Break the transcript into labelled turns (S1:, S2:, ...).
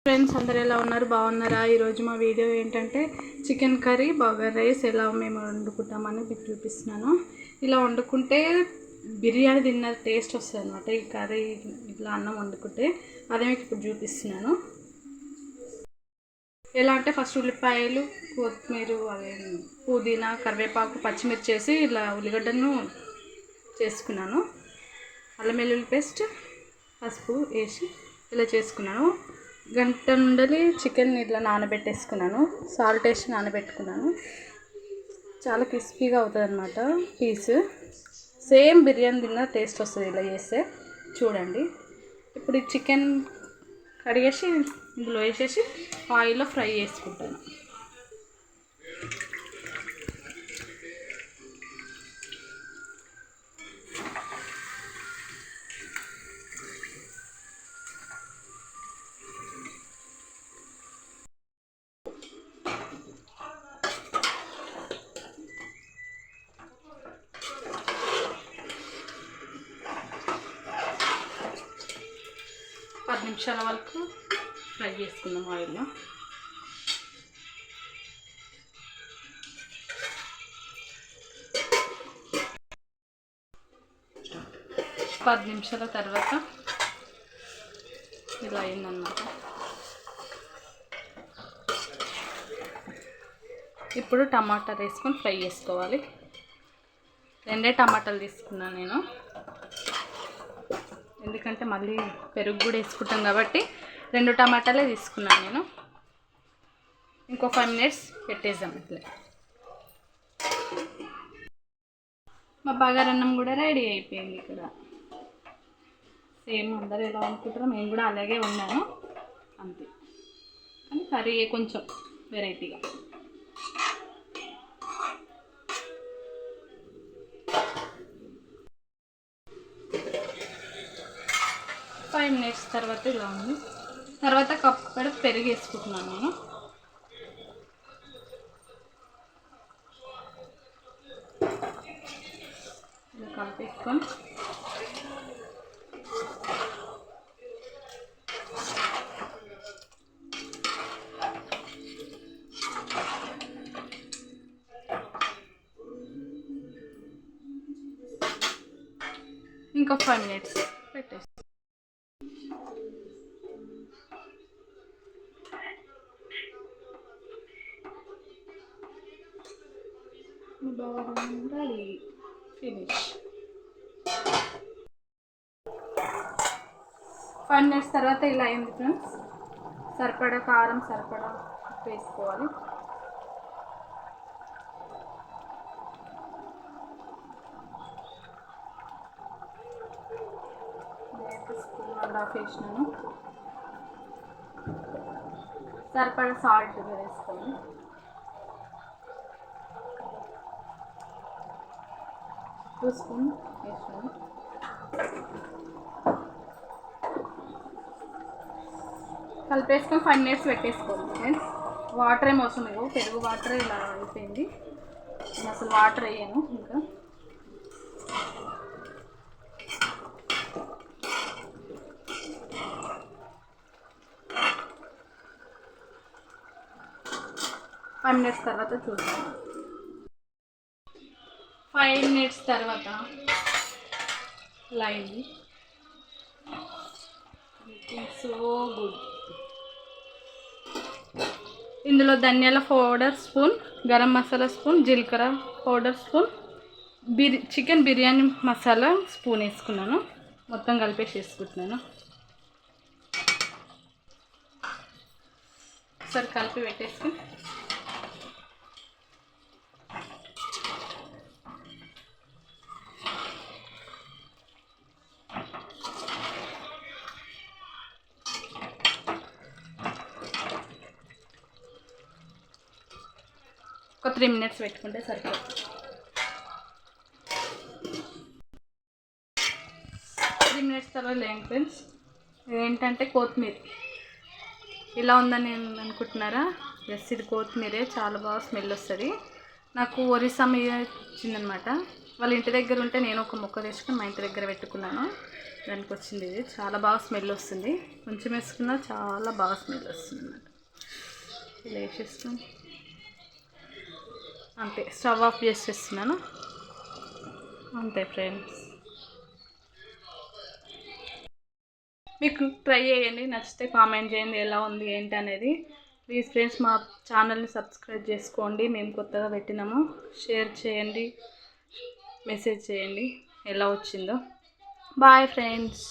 S1: Friends అందరు ఎలా ఉన్నారు? బాగున్నారా? ఈరోజు మా వీడియో ఏంటంటే చికెన్ కర్రీ బగారా రైస్ ఎలా మేము వండుకుంటామని మీకు చూపిస్తున్నాను. ఇలా వండుకుంటే బిర్యానీ తిన్న టేస్ట్ వస్తుంది అనమాట. ఈ కర్రీ ఇట్లా అన్నం వండుకుంటే అదే మీకు ఇప్పుడు చూపిస్తున్నాను. ఎలా అంటే ఫస్ట్ ఉల్లిపాయలు, కొత్తిమీర, అదే పుదీనా, కరివేపాకు, పచ్చిమిర్చి చేసి ఇలా ఉల్లిగడ్డను చేసుకున్నాను. అల్లం వెల్లుల్లి పేస్ట్, పసుపు వేసి ఇలా చేసుకున్నాను. గంట నుండి చికెన్ ఇట్లా నానబెట్టేసుకున్నాను. సాల్ట్ వేసి నానబెట్టుకున్నాను. చాలా క్రిస్పీగా అవుతుంది అన్నమాట పీస్. సేమ్ బిర్యానీ తిన్న టేస్ట్ వస్తుంది ఇలా చేస్తే. చూడండి. ఇప్పుడు ఈ చికెన్ కడిగేసి ఇందులో వేసేసి ఆయిల్లో ఫ్రై చేసుకుంటాను. పది నిమిషాల వరకు ఫ్రై చేసుకుందాం ఆయిల్లో. పది నిమిషాల తర్వాత ఇలా అయిందన్నమాట. ఇప్పుడు టమాటా వేసుకొని ఫ్రై చేసుకోవాలి. 2 టమాటాలు తీసుకున్నాను నేను, ఎందుకంటే మళ్ళీ పెరుగు కూడా వేసుకుంటాం కాబట్టి 2 టమాటాలే తీసుకున్నాను నేను. ఇంకో 5 మినిట్స్ పెట్టేద్దాం ఇట్లా. మా బగారా అన్నం కూడా రెడీ అయిపోయింది. ఇక్కడ సేమ్ అందరూ ఎలా అనుకుంటారో మేము కూడా అలాగే ఉన్నాను అంతే, కానీ కర్రీ కొంచెం వెరైటీగా. ఫైవ్ మినిట్స్ తర్వాత ఇలా ఉంది. తర్వాత కప్పు పెరుగు వేసుకుంటున్నాను నేను. ఇలా కలిపేసుకొని ఇంకో 5 మినిట్స్ పెట్టేసి రెడీ. ఫినిష్. 5 మినిట్స్ తర్వాత ఇలా అయింది ఫ్రెండ్స్. సరిపడా కారం, సరిపడా ఉప్పు వేసుకోవాలి. స్పూన్ అలా వేసినాను. సరిపడా సాల్ట్ వేసుకోండి. టూ స్పూన్ వేసాను. కలిపేసుకొని 5 మినిట్స్ పెట్టేసుకోండి ఫ్రెండ్స్. వాటర్ ఏమి అవసరం లేవు, పెరుగు వాటర్ ఇలా అయిపోయింది. నేను అసలు వాటర్ వేయను ఇంకా. ఫైవ్ మినిట్స్ తర్వాత చూద్దాం. 5 మినిట్స్ తర్వాత లైన్. So good. ఇందులో ధనియాల powder spoon, garam masala spoon, జీలకర్ర powder spoon, chicken biryani masala spoon వేసుకున్నాను. మొత్తం కలిపేసి వేసుకుంటున్నాను. ఒకసారి కలిపి పెట్టేసుకుని ఒక 3 మినిట్స్ పెట్టుకుంటే సరిపోతుంది. 3 మినిట్స్ తర్వాత లేండి ఫ్రెండ్స్. ఏంటంటే కొత్తిమీర ఇలా ఉందని నేను అనుకుంటున్నారా? ఎస్, ఇది కొత్తిమీరే. చాలా బాగా స్మెల్ వస్తుంది. నాకు ఒరిస్సా మీద వచ్చిందనమాట. వాళ్ళ ఇంటి దగ్గర ఉంటే నేను ఒక మొక్క తెచ్చుకొని మా ఇంటి దగ్గర పెట్టుకున్నాను. దానికి వచ్చింది ఇది. చాలా బాగా స్మెల్ వస్తుంది. కొంచెం వేసుకున్నా చాలా బాగా స్మెల్ వస్తుంది అన్నమాట. ఇలా వేసేస్తాం అంతే. స్టవ్ ఆఫ్ చేసేస్తున్నాను అంతే ఫ్రెండ్స్. మీకు ట్రై చేయండి, నచ్చితే కామెంట్ చేయండి ఎలా ఉంది ఏంటి అనేది. ప్లీజ్ ఫ్రెండ్స్ మా ఛానల్ని సబ్స్క్రైబ్ చేసుకోండి. మేము కొత్తగా పెట్టినాము. షేర్ చేయండి, మెసేజ్ చేయండి ఎలా వచ్చిందో. Boy friends.